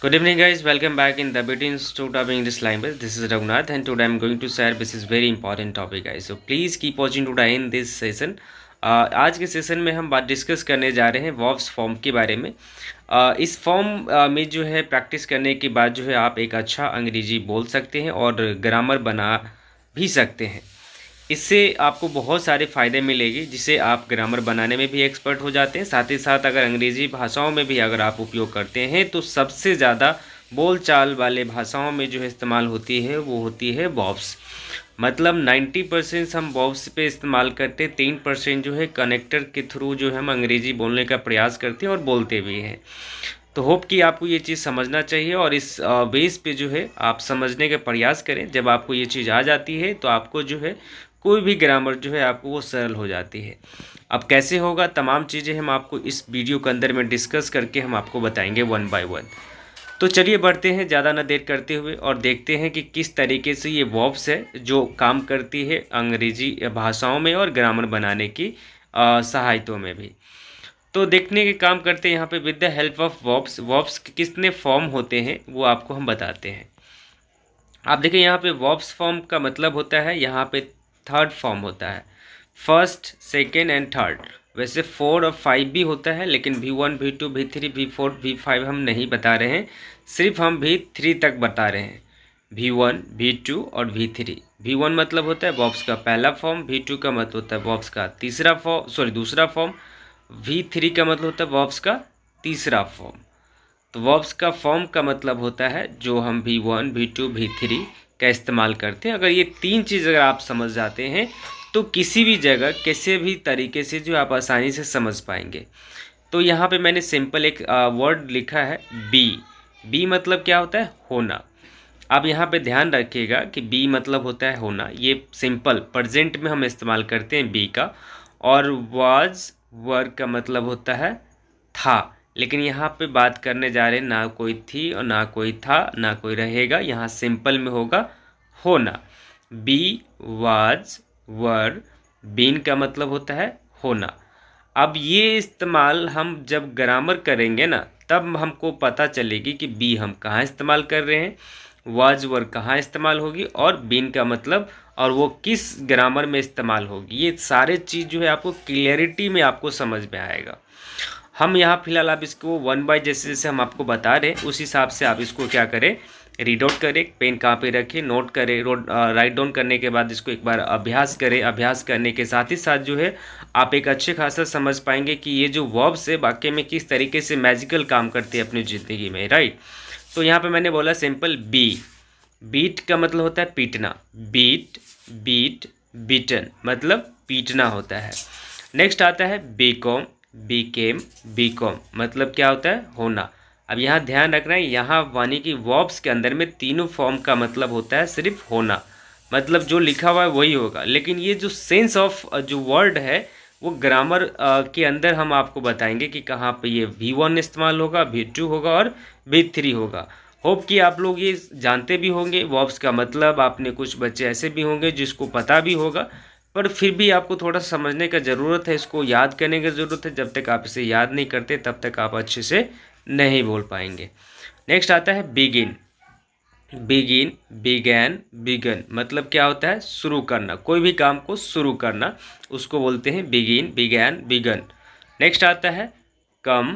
Good evening, guys. Welcome back in the Beauty Institute of English Language. This is Raghunath, and today I'm going to share this is very important topic, guys. So please keep watching today in this session. आज के session में हम बात discuss करने जा रहे हैं verbs form के बारे में। इस फॉर्म में जो है प्रैक्टिस करने के बाद जो है आप एक अच्छा अंग्रेजी बोल सकते हैं और ग्रामर बना भी सकते हैं। इससे आपको बहुत सारे फ़ायदे मिलेंगे, जिससे आप ग्रामर बनाने में भी एक्सपर्ट हो जाते हैं। साथ ही साथ अगर अंग्रेज़ी भाषाओं में भी अगर आप उपयोग करते हैं तो सबसे ज़्यादा बोलचाल वाले भाषाओं में जो है इस्तेमाल होती है वो होती है वर्ब्स। मतलब 90% हम वर्ब्स पे इस्तेमाल करते हैं, 3% जो है कनेक्टर के थ्रू जो है हम अंग्रेज़ी बोलने का प्रयास करते हैं और बोलते भी हैं। तो होप कि आपको ये चीज़ समझना चाहिए और इस बेस पे जो है आप समझने का प्रयास करें। जब आपको ये चीज़ आ जाती है तो आपको जो है कोई भी ग्रामर जो है आपको वो सरल हो जाती है। अब कैसे होगा, तमाम चीज़ें हम आपको इस वीडियो के अंदर में डिस्कस करके हम आपको बताएंगे वन बाय वन। तो चलिए बढ़ते हैं ज़्यादा ना देर करते हुए और देखते हैं कि किस तरीके से ये वर्ब्स है जो काम करती है अंग्रेजी भाषाओं में और ग्रामर बनाने की सहायता में भी। तो देखने के काम करते हैं यहाँ पे with the help of verbs. Verbs के कितने फॉर्म होते हैं वो आपको हम बताते हैं। आप देखिए यहाँ पे वर्ब्स फॉर्म का मतलब होता है, यहाँ पे थर्ड फॉर्म होता है, फर्स्ट, सेकेंड एंड थर्ड। वैसे 4 और 5 भी होता है, लेकिन V1, V2, V3, V4, V5 हम नहीं बता रहे हैं, सिर्फ हम V3 तक बता रहे हैं। V1, V2 और V3। V1 मतलब होता है वर्ब्स का पहला फॉर्म, V2 का मतलब होता है वर्ब्स का दूसरा फॉर्म, V3 का मतलब होता है वर्ब्स का तीसरा फॉर्म। तो वर्ब्स का फॉर्म का मतलब होता है जो हम V1, V2, V3 का इस्तेमाल करते हैं। अगर ये तीन चीज़ अगर आप समझ जाते हैं तो किसी भी जगह किसी भी तरीके से जो आप आसानी से समझ पाएंगे। तो यहाँ पे मैंने सिंपल एक वर्ड लिखा है बी। बी मतलब क्या होता है? होना। अब यहाँ पे ध्यान रखिएगा कि बी मतलब होता है होना। ये सिंपल प्रेजेंट में हम इस्तेमाल करते हैं बी का। और वाज वर का मतलब होता है था। लेकिन यहाँ पे बात करने जा रहे हैं ना कोई थी और ना कोई था ना कोई रहेगा, यहाँ सिंपल में होगा होना। बी, वाज, वर, बीन का मतलब होता है होना। अब ये इस्तेमाल हम जब ग्रामर करेंगे ना तब हमको पता चलेगी कि बी हम कहाँ इस्तेमाल कर रहे हैं, वाज वर कहाँ इस्तेमाल होगी और बीन का मतलब और वो किस ग्रामर में इस्तेमाल होगी। ये सारे चीज़ जो है आपको क्लियरिटी में आपको समझ में आएगा। हम यहाँ फिलहाल आप इसको वन बाय जैसे जैसे हम आपको बता रहे हैं उस हिसाब से आप इसको क्या करें, रीड आउट करें, पेन कहाँ पे रखें, नोट करें, राइट डाउन करने के बाद इसको एक बार अभ्यास करें। अभ्यास करने के साथ ही साथ जो है आप एक अच्छे खासा समझ पाएंगे कि ये जो वर्ब्स है वाकई में किस तरीके से मैजिकल काम करते हैं अपनी ज़िंदगी में, राइट। तो यहाँ पे मैंने बोला सिंपल बी। बीट का मतलब होता है पीटना। बीट, बीट, बीटन मतलब पीटना होता है। नेक्स्ट आता है बीकॉम, बीकेम, बीकॉम मतलब क्या होता है? होना। अब यहाँ ध्यान रखना है, यहाँ वानी की वर्ब्स के अंदर में तीनों फॉर्म का मतलब होता है सिर्फ होना। मतलब जो लिखा हुआ है वही होगा, लेकिन ये जो सेंस ऑफ जो वर्ड है वो ग्रामर के अंदर हम आपको बताएंगे कि कहाँ पे ये V1 इस्तेमाल होगा, V2 होगा और V3 होगा। होप कि आप लोग ये जानते भी होंगे वर्ब्स का मतलब। आपने कुछ बच्चे ऐसे भी होंगे जिसको पता भी होगा, पर फिर भी आपको थोड़ा समझने का ज़रूरत है, इसको याद करने की ज़रूरत है। जब तक आप इसे याद नहीं करते तब तक आप अच्छे से नहीं बोल पाएंगे। नेक्स्ट आता है बिगिन। बिगिन, बिगैन, बिगन मतलब क्या होता है? शुरू करना। कोई भी काम को शुरू करना उसको बोलते हैं बिगिन, बिगैन, बिगन। नेक्स्ट आता है कम,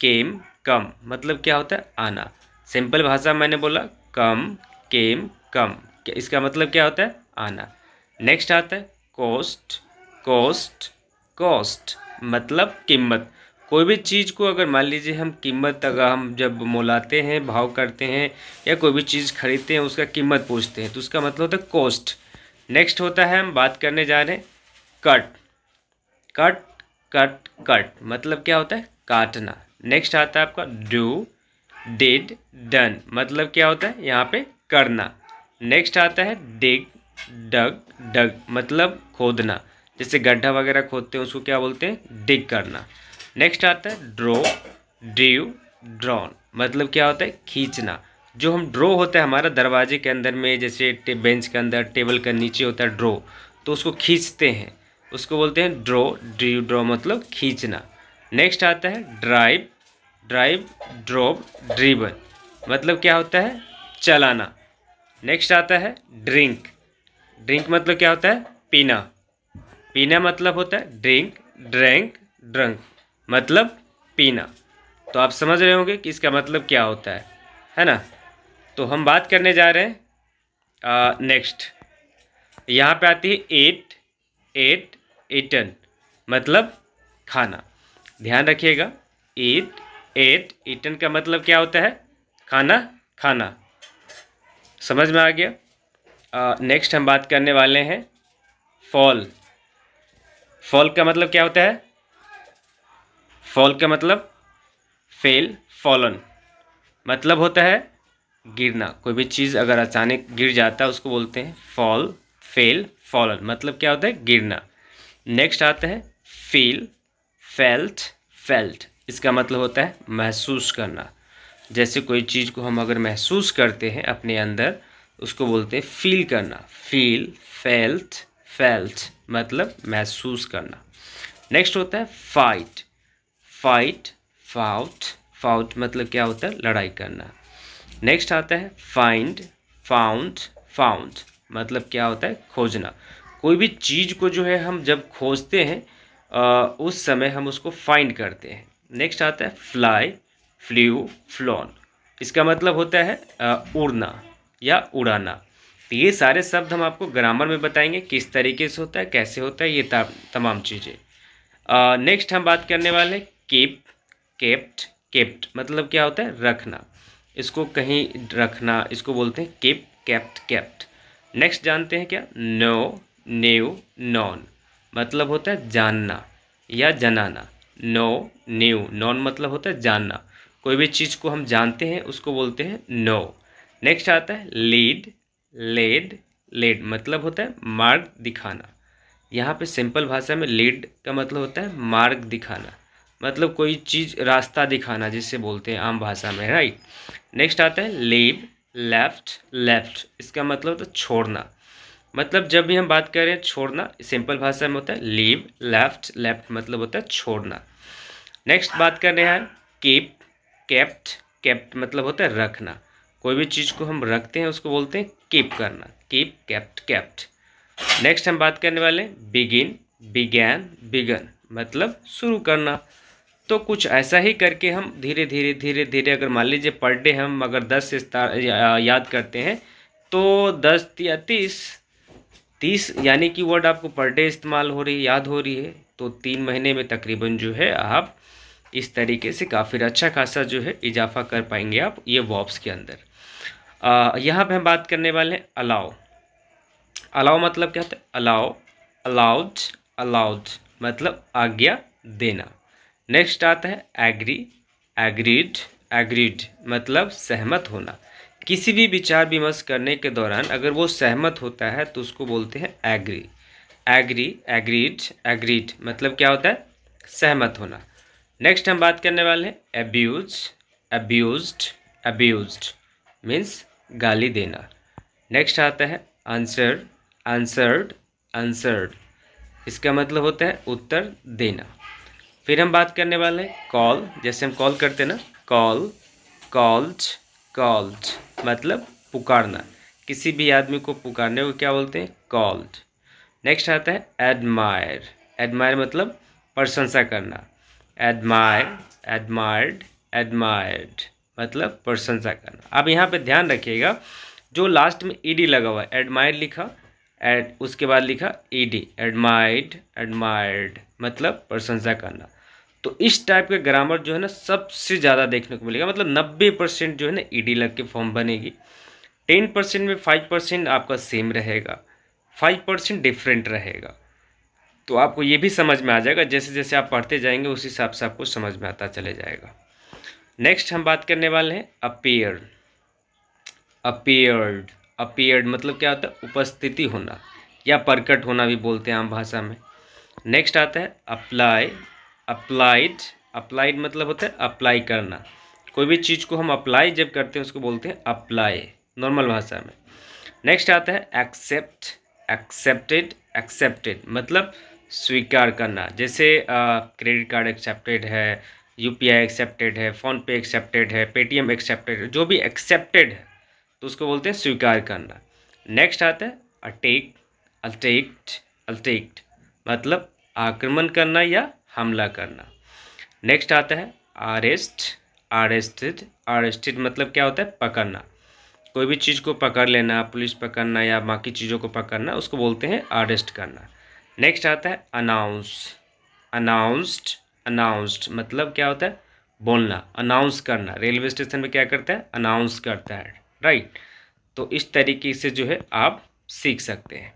केम, कम मतलब क्या होता है? आना। सिंपल भाषा मैंने बोला कम, केम, कम, इसका मतलब क्या होता है? आना। नेक्स्ट आता है कॉस्ट, कॉस्ट, कॉस्ट मतलब कीमत। कोई भी चीज़ को अगर मान लीजिए हम कीमत अगर हम जब मोलाते हैं, भाव करते हैं या कोई भी चीज़ खरीदते हैं उसका कीमत पूछते हैं तो उसका मतलब होता है कॉस्ट। नेक्स्ट होता है हम बात करने जा रहे हैं कट। कट, कट, कट मतलब क्या होता है? काटना। नेक्स्ट आता है आपका डू, डिड, डन मतलब क्या होता है? यहाँ पे करना। नेक्स्ट आता है डिग, डग, डग मतलब खोदना। जैसे गड्ढा वगैरह खोदते हैं उसको क्या बोलते हैं? डिग करना। नेक्स्ट आता है ड्रॉ, ड्रीव, ड्रॉन मतलब क्या होता है? खींचना। जो हम ड्रॉ होता है हमारा दरवाजे के अंदर में, जैसे बेंच के अंदर, टेबल के नीचे होता है ड्रॉ, तो उसको खींचते हैं, उसको बोलते हैं ड्रॉ, ड्रीव, ड्रॉ मतलब खींचना। नेक्स्ट आता है ड्राइव, ड्राइव, ड्रॉप, ड्रीवन मतलब क्या होता है, चलाना। नेक्स्ट आता है ड्रिंक। ड्रिंक मतलब क्या होता है, पीना। पीना मतलब होता है ड्रिंक, ड्रैंक, ड्रंक मतलब पीना। तो आप समझ रहे होंगे कि इसका मतलब क्या होता है ना। तो हम बात करने जा रहे हैं नेक्स्ट। यहाँ पे आती है एट, एट, ईटन मतलब खाना। ध्यान रखिएगा, ईट, एट, ईटन का मतलब क्या होता है, खाना, खाना। समझ में आ गया। नेक्स्ट हम बात करने वाले हैं फॉल। फॉल का मतलब क्या होता है, फॉल का मतलब फेल, फॉलन मतलब होता है गिरना। कोई भी चीज़ अगर अचानक गिर जाता है उसको बोलते हैं फॉल, फेल, फॉलन मतलब क्या होता है, गिरना। नेक्स्ट आता है फील, फेल्ट, फेल्ट इसका मतलब होता है महसूस करना। जैसे कोई चीज़ को हम अगर महसूस करते हैं अपने अंदर, उसको बोलते हैं फील करना। फील, फेल्ट, फेल्ट मतलब महसूस करना। नेक्स्ट होता है फाइट। फाइट, फाउट, फाउट मतलब क्या होता है, लड़ाई करना। नेक्स्ट आता है फाइंड, फाउंड, फाउंड मतलब क्या होता है, खोजना। कोई भी चीज़ को जो है हम जब खोजते हैं उस समय हम उसको फाइंड करते हैं। नेक्स्ट आता है फ्लाई, फ्ल्यू, फ्लॉन इसका मतलब होता है उड़ना या उड़ाना। तो ये सारे शब्द हम आपको ग्रामर में बताएंगे किस तरीके से होता है, कैसे होता है, ये तमाम चीज़ें। नेक्स्ट हम बात करने वाले हैं कीप, केप्ट। केप्ट मतलब क्या होता है, रखना, इसको कहीं रखना, इसको बोलते हैं कीप, केप्ट, केप्ट। नेक्स्ट जानते हैं क्या, नो, न्यू, नॉन मतलब होता है जानना या जनाना। नो, न्यू, नॉन मतलब होता है जानना। कोई भी चीज़ को हम जानते हैं उसको बोलते हैं नो। नेक्स्ट आता है लीड, लेड, लेड मतलब होता है मार्ग दिखाना। यहाँ पे सिंपल भाषा में लीड का मतलब होता है मार्ग दिखाना, मतलब कोई चीज़ रास्ता दिखाना जिससे बोलते हैं आम भाषा में, राइट। नेक्स्ट आता है लीव, लेफ्ट, लेफ्ट इसका मतलब होता है छोड़ना। मतलब जब भी हम बात करें छोड़ना, सिंपल भाषा में होता है लीव, लेफ्ट, लेफ्ट मतलब होता है छोड़ना। नेक्स्ट बात कर रहे हैं कीप, केप्ट। केप्ट मतलब होता है रखना। कोई भी चीज़ को हम रखते हैं उसको बोलते हैं कीप करना, कीप, केप्ट, केप्ट। नेक्स्ट हम बात करने वाले हैं बिगिन, बिगैन, बिगन मतलब शुरू करना। तो कुछ ऐसा ही करके हम धीरे धीरे धीरे धीरे, अगर मान लीजिए पर डे हम अगर 10 से याद करते हैं तो 10 या 30, 30 यानी कि वर्ड आपको पर डे इस्तेमाल हो रही है, याद हो रही है। तो 3 महीने में तकरीबन जो है आप इस तरीके से काफ़ी अच्छा खासा जो है इजाफा कर पाएंगे आप ये वर्ब्स के अंदर। यहाँ पे हम बात करने वाले हैं अलाउ। अलाउ मतलब क्या होता है, अलाउ, अलाउड, अलाउड मतलब आज्ञा देना। नेक्स्ट आता है एग्री, एग्रीड, एग्रीड मतलब सहमत होना। किसी भी विचार विमर्श करने के दौरान अगर वो सहमत होता है तो उसको बोलते हैं एग्री। एग्री, एग्रीड, एग्रीड मतलब क्या होता है, सहमत होना। नेक्स्ट हम बात करने वाले हैं एब्यूज, एब्यूज्ड, एब्यूज्ड मीन्स गाली देना। नेक्स्ट आता है आंसर, आंसर्ड, आंसर्ड इसका मतलब होता है उत्तर देना। फिर हम बात करने वाले हैं कॉल। जैसे हम कॉल करते हैं ना, कॉल, कॉल्ड, कॉल्ड मतलब पुकारना। किसी भी आदमी को पुकारने को क्या बोलते हैं, कॉल्ड। नेक्स्ट आता है एडमायर, एडमायर मतलब प्रशंसा करना। एडमायर, एडमायर्ड, एडमायर्ड मतलब प्रशंसा करना। अब यहाँ पे ध्यान रखिएगा, जो लास्ट में ईडी लगा हुआ है, एडमायर लिखा, एड उसके बाद लिखा ईडी, एडमायर्ड, एडमायर्ड मतलब प्रशंसा करना। तो इस टाइप का ग्रामर जो है ना सबसे ज़्यादा देखने को मिलेगा, मतलब 90% जो है ना ईडी लग के फॉर्म बनेगी। 10% में 5% आपका सेम रहेगा, 5% डिफरेंट रहेगा। तो आपको ये भी समझ में आ जाएगा, जैसे जैसे आप पढ़ते जाएंगे उस हिसाब से आपको समझ में आता चले जाएगा। नेक्स्ट हम बात करने वाले हैं अपीयर, अपीयर्ड। अपीयर्ड मतलब क्या होता है, उपस्थिति होना या प्रकट होना भी बोलते हैं आम भाषा में। नेक्स्ट आता है अप्लाई, अप्लाइड, अप्लाइड मतलब होता है अप्लाई करना। कोई भी चीज़ को हम अप्लाई जब करते हैं उसको बोलते हैं अप्लाई नॉर्मल भाषा में। नेक्स्ट आता है एक्सेप्ट, एक्सेप्टेड, एक्सेप्टेड मतलब स्वीकार करना। जैसे क्रेडिट कार्ड एक्सेप्टेड है, यूपीआई एक्सेप्टेड है, फ़ोनपे एक्सेप्टेड है, पेटीएम एक्सेप्टेड है, जो भी एक्सेप्टेड है तो उसको बोलते हैं स्वीकार करना। नेक्स्ट आता है अटैक, अटैक्ड मतलब आक्रमण करना या हमला करना। नेक्स्ट आता है अरेस्टेड मतलब क्या होता है, पकड़ना। कोई भी चीज़ को पकड़ लेना, पुलिस पकड़ना या बाकी चीज़ों को पकड़ना, उसको बोलते हैं अरेस्ट करना। नेक्स्ट आता है अनाउंस्ड मतलब क्या होता है, बोलना, अनाउंस करना। रेलवे स्टेशन में क्या करता है, अनाउंस करता है, राइट। तो इस तरीके से जो है आप सीख सकते हैं।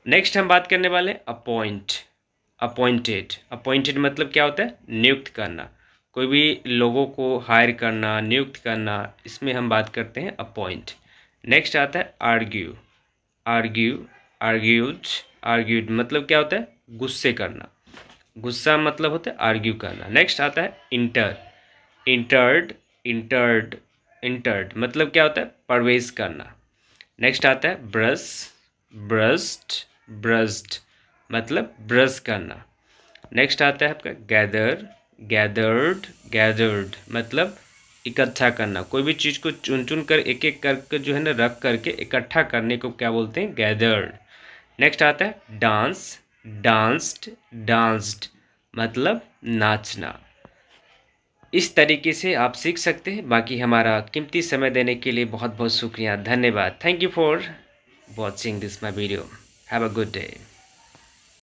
नेक्स्ट हम बात करने वाले अपॉइंटेड मतलब क्या होता है, नियुक्त करना। कोई भी लोगों को हायर करना, नियुक्त करना, इसमें हम बात करते हैं अपॉइंट। नेक्स्ट आता है आर्ग्यूड मतलब क्या होता है, गुस्से करना। गुस्सा मतलब होता है आर्ग्यू करना। नेक्स्ट आता है इंटर्ड मतलब क्या होता है, प्रवेश करना। नेक्स्ट आता है ब्रस्ड मतलब ब्रश करना। नेक्स्ट आता है आपका गैदर्ड मतलब इकट्ठा करना। कोई भी चीज़ को चुन चुन कर एक एक करके जो है ना रख करके इकट्ठा करने को क्या बोलते हैं, गैदर्ड। नेक्स्ट आता है डांस्ड मतलब नाचना। इस तरीके से आप सीख सकते हैं। बाकी हमारा कीमती समय देने के लिए बहुत बहुत शुक्रिया, धन्यवाद। Thank you for watching this my video. Have a good day.